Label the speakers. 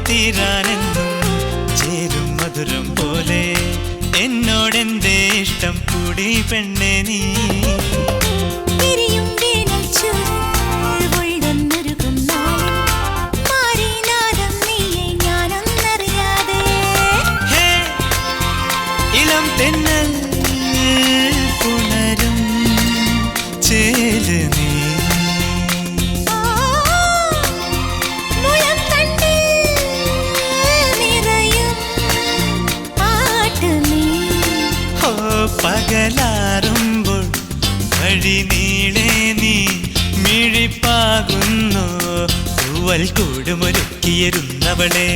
Speaker 1: തീരാനെന്നും ചേരും മധുരം പോലെ എന്നോടെന്തേ ഇഷ്ടം കൂടി പെണ്ണെ നീ ഇളം തെന്നൽ പുണരും ചേല് നീ പകലാറുമ്പോൾ വഴി നീളെ നീ മിഴിപ്പാകുന്നു തൂവൽ കൂടുമൊരുക്കിയിരുന്നവളെ